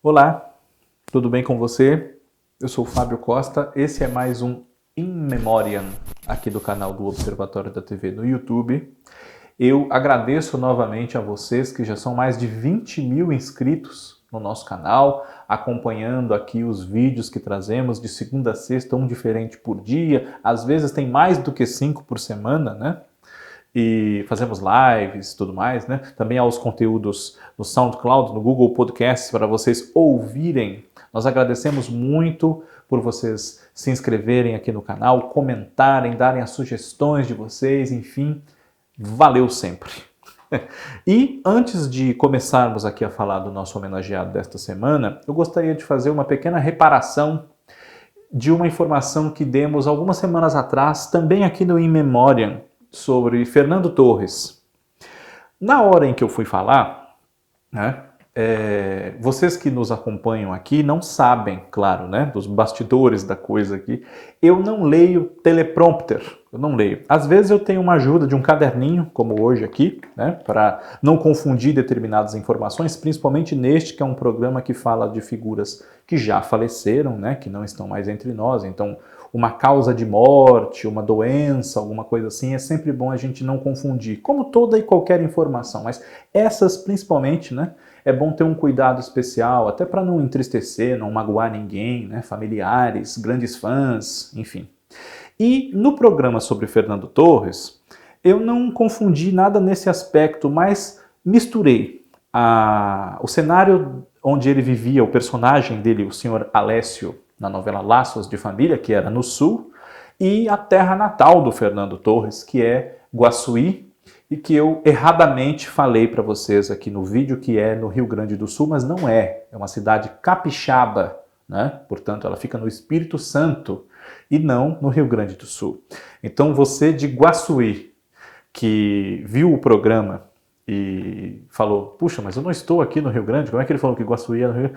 Olá, tudo bem com você? Eu sou o Fábio Costa, esse é mais um In Memoriam aqui do canal do Observatório da TV no YouTube. Eu agradeço novamente a vocês que já são mais de 20 mil inscritos no nosso canal, acompanhando aqui os vídeos que trazemos de segunda a sexta, um diferente por dia, às vezes tem mais do que 5 por semana, né? E fazemos lives e tudo mais, né? Também há os conteúdos no SoundCloud, no Google Podcasts para vocês ouvirem. Nós agradecemos muito por vocês se inscreverem aqui no canal, comentarem, darem as sugestões de vocês, enfim, valeu sempre. E antes de começarmos aqui a falar do nosso homenageado desta semana, eu gostaria de fazer uma pequena reparação de uma informação que demos algumas semanas atrás, também aqui no In Memoriam, sobre Fernando Torres. Na hora em que eu fui falar, né, vocês que nos acompanham aqui não sabem, claro, né, dos bastidores da coisa aqui, eu não leio teleprompter, eu não leio. Às vezes eu tenho uma ajuda de um caderninho, como hoje aqui, né, para não confundir determinadas informações, principalmente neste, que é um programa que fala de figuras que já faleceram, né, que não estão mais entre nós, então uma causa de morte, uma doença, alguma coisa assim, é sempre bom a gente não confundir, como toda e qualquer informação, mas essas principalmente, né, é bom ter um cuidado especial, até para não entristecer, não magoar ninguém, né, familiares, grandes fãs, enfim. E no programa sobre Fernando Torres, eu não confundi nada nesse aspecto, mas misturei o cenário onde ele vivia, o personagem dele, o senhor Alessio, na novela Laços de Família, que era no Sul, e a terra natal do Fernando Torres, que é Guaçuí, e que eu erradamente falei para vocês aqui no vídeo que é no Rio Grande do Sul, mas não é. É uma cidade capixaba, né? Portanto, ela fica no Espírito Santo e não no Rio Grande do Sul. Então, você de Guaçuí, que viu o programa e falou, puxa, mas eu não estou aqui no Rio Grande, como é que ele falou que Guaçuí é no Rio?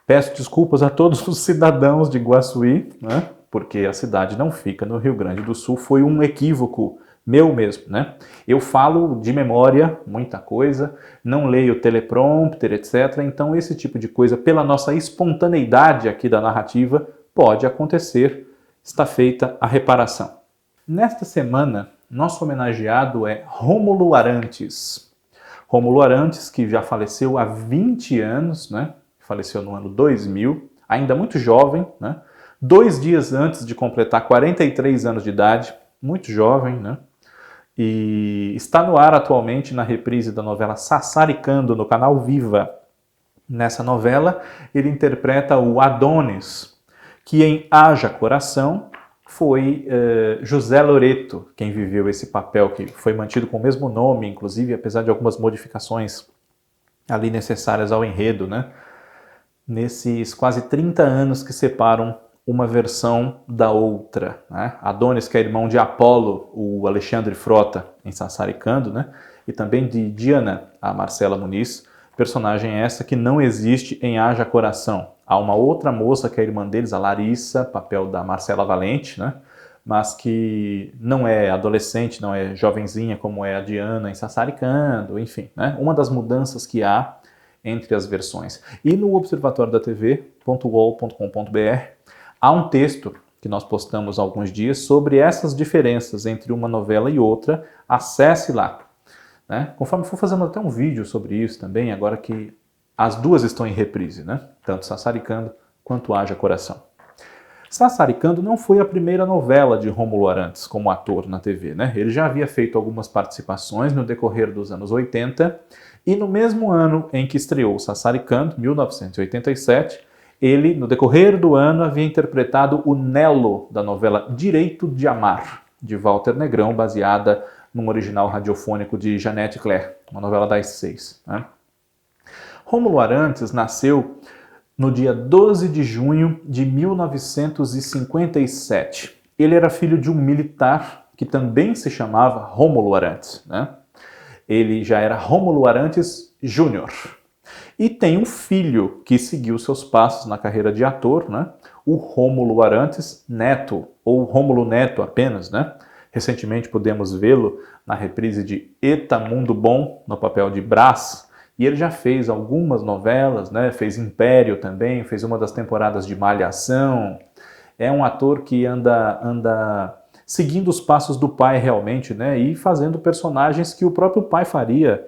Peço desculpas a todos os cidadãos de Guaçuí, né? Porque a cidade não fica no Rio Grande do Sul, foi um equívoco meu mesmo, né? Eu falo de memória muita coisa, não leio teleprompter, etc. Então esse tipo de coisa, pela nossa espontaneidade aqui da narrativa, pode acontecer, está feita a reparação. Nesta semana, nosso homenageado é Rômulo Arantes. Rômulo Arantes, que já faleceu há 20 anos, né? Faleceu no ano 2000, ainda muito jovem, né? 2 dias antes de completar 43 anos de idade, muito jovem, né? E está no ar atualmente na reprise da novela Sassaricando, no canal Viva. Nessa novela, ele interpreta o Adonis, que em Haja Coração foi José Loreto quem viveu esse papel, que foi mantido com o mesmo nome, inclusive, apesar de algumas modificações ali necessárias ao enredo, né? Nesses quase 30 anos que separam uma versão da outra, né? Adonis, que é irmão de Apolo, o Alexandre Frota, em Sassaricando, né? E também de Diana, a Marcela Muniz, personagem essa que não existe em Haja Coração. Há uma outra moça que é irmã deles, a Larissa, papel da Marcela Valente, né? Mas que não é adolescente, não é jovenzinha como é a Diana em Sassaricando, enfim, né? Uma das mudanças que há entre as versões. E no observatório da TV.uol.com.br há um texto que nós postamos há alguns dias sobre essas diferenças entre uma novela e outra. Acesse lá. Né? Conforme for fazendo até um vídeo sobre isso também, agora que as duas estão em reprise, né? Tanto Sassaricando quanto Haja Coração. Sassaricando não foi a primeira novela de Rômulo Arantes como ator na TV, né? Ele já havia feito algumas participações no decorrer dos anos 80 e no mesmo ano em que estreou Sassaricando, 1987, ele, no decorrer do ano, havia interpretado o Nelo da novela Direito de Amar, de Walter Negrão, baseada num original radiofônico de Janete Claire, uma novela das 6. Né? Rômulo Arantes nasceu no dia 12 de junho de 1957. Ele era filho de um militar que também se chamava Rômulo Arantes. Né? Ele já era Rômulo Arantes Júnior. E tem um filho que seguiu seus passos na carreira de ator, né? O Rômulo Arantes Neto, ou Rômulo Neto apenas, né? Recentemente pudemos vê-lo na reprise de Eta Mundo Bom, no papel de Brás, E ele já fez algumas novelas, né? Fez Império também, fez uma das temporadas de Malhação. É um ator que anda seguindo os passos do pai realmente, né? E fazendo personagens que o próprio pai faria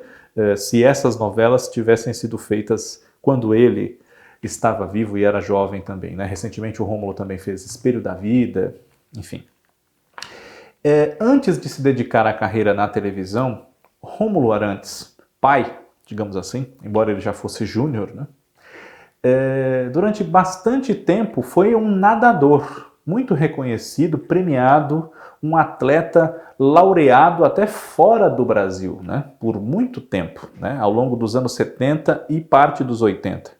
se essas novelas tivessem sido feitas quando ele estava vivo e era jovem também, né? Recentemente o Rômulo também fez Espelho da Vida, enfim. Antes de se dedicar à carreira na televisão, Rômulo Arantes, pai, digamos assim, embora ele já fosse júnior, né? Durante bastante tempo foi um nadador muito reconhecido, premiado, um atleta laureado até fora do Brasil, né? Por muito tempo, né? Ao longo dos anos 70 e parte dos 80.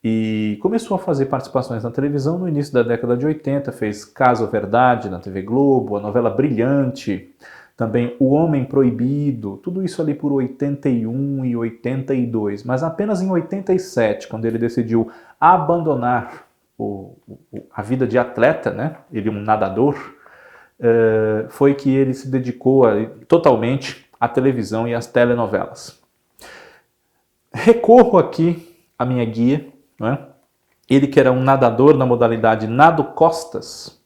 E começou a fazer participações na televisão no início da década de 80, fez Caso Verdade na TV Globo, a novela Brilhante, também O Homem Proibido, tudo isso ali por 81 e 82, mas apenas em 87, quando ele decidiu abandonar a vida de atleta, né? Ele um nadador, foi que ele se dedicou totalmente à televisão e às telenovelas. Recorro aqui à minha guia, né? Ele que era um nadador na modalidade nado costas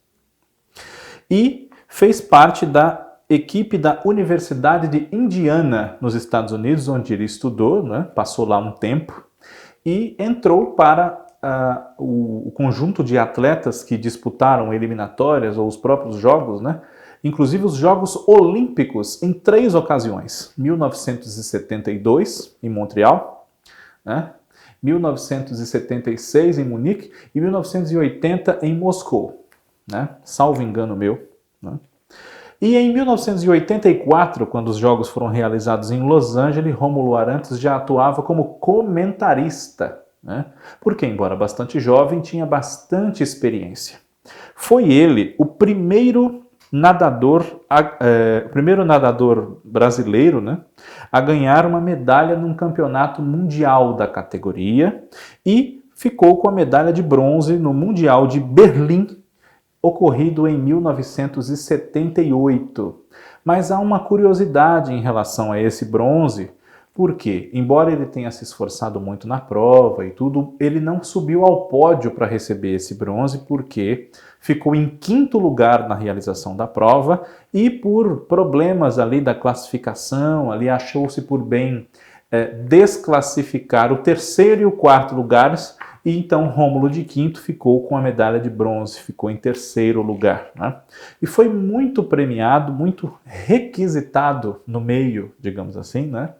e fez parte da equipe da Universidade de Indiana, nos Estados Unidos, onde ele estudou, né? Passou lá um tempo e entrou para o conjunto de atletas que disputaram eliminatórias ou os próprios jogos, né? Inclusive os Jogos Olímpicos em 3 ocasiões, 1972 em Montreal, né? 1976 em Munique e 1980 em Moscou, né? Salvo engano meu, né? E em 1984, quando os jogos foram realizados em Los Angeles, Rômulo Arantes já atuava como comentarista, né? Porque, embora bastante jovem, tinha bastante experiência. Foi ele o primeiro nadador brasileiro, né, a ganhar uma medalha num campeonato mundial da categoria e ficou com a medalha de bronze no Mundial de Berlim, ocorrido em 1978. Mas há uma curiosidade em relação a esse bronze, porque, embora ele tenha se esforçado muito na prova e tudo, ele não subiu ao pódio para receber esse bronze, porque ficou em 5º lugar na realização da prova e por problemas ali da classificação, ali achou-se por bem desclassificar o 3º e o 4º lugares, e então Rômulo de Quinto ficou com a medalha de bronze, ficou em 3º lugar, né? E foi muito premiado, muito requisitado no meio, digamos assim, né?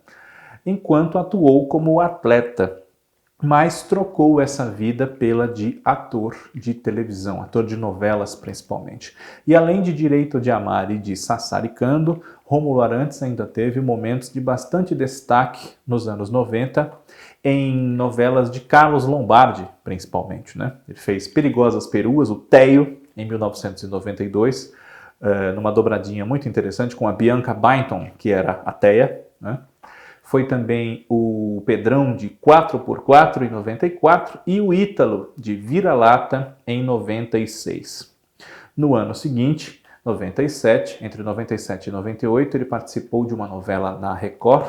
Enquanto atuou como atleta, mas trocou essa vida pela de ator de televisão, ator de novelas principalmente. E além de Direito de Amar e de Sassaricando, Rômulo Arantes ainda teve momentos de bastante destaque nos anos 90 em novelas de Carlos Lombardi, principalmente, né? Ele fez Perigosas Peruas, o Teio, em 1992, numa dobradinha muito interessante com a Bianca Byington, que era a Teia, né? Foi também o Pedrão de 4x4 em 94 e o Ítalo de Vira-Lata em 96. No ano seguinte, 97, entre 97 e 98, ele participou de uma novela na Record,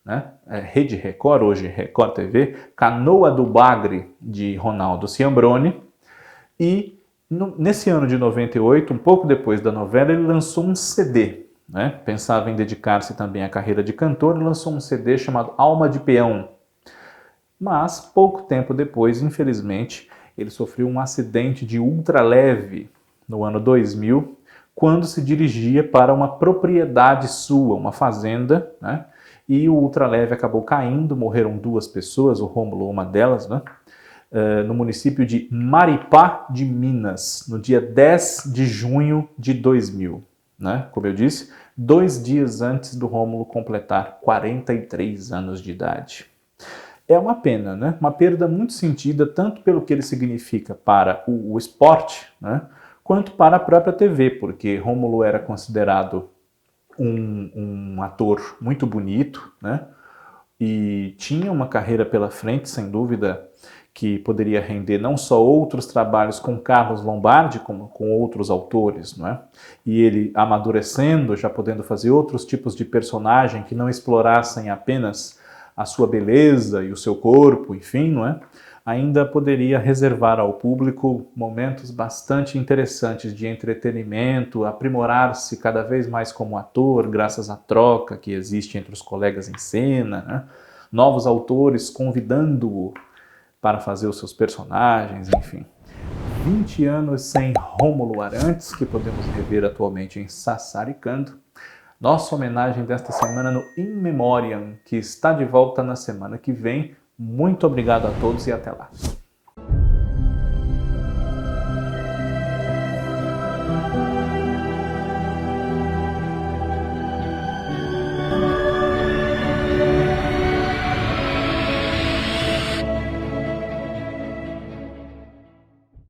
né? Rede Record, hoje Record TV, Canoa do Bagre, de Ronaldo Ciambrone. E nesse ano de 98, um pouco depois da novela, ele lançou um CD, né? Pensava em dedicar-se também à carreira de cantor e lançou um CD chamado Alma de Peão. Mas, pouco tempo depois, infelizmente, ele sofreu um acidente de ultraleve no ano 2000, quando se dirigia para uma propriedade sua, uma fazenda, né? E o ultraleve acabou caindo, morreram 2 pessoas, o Rômulo uma delas, né? No município de Maripá de Minas, no dia 10 de junho de 2000. Né? Como eu disse, 2 dias antes do Rômulo completar 43 anos de idade. É uma pena, né? Uma perda muito sentida, tanto pelo que ele significa para o esporte, né? Quanto para a própria TV, porque Rômulo era considerado um ator muito bonito, né? E tinha uma carreira pela frente, sem dúvida, que poderia render não só outros trabalhos com Carlos Lombardi, como com outros autores, não é? E ele amadurecendo, já podendo fazer outros tipos de personagem que não explorassem apenas a sua beleza e o seu corpo, enfim, não é? Ainda poderia reservar ao público momentos bastante interessantes de entretenimento, aprimorar-se cada vez mais como ator, graças à troca que existe entre os colegas em cena, né? Novos autores convidando-o para fazer os seus personagens, enfim. 20 anos sem Rômulo Arantes, que podemos rever atualmente em Sassaricando. Nossa homenagem desta semana no In Memoriam, que está de volta na semana que vem. Muito obrigado a todos e até lá.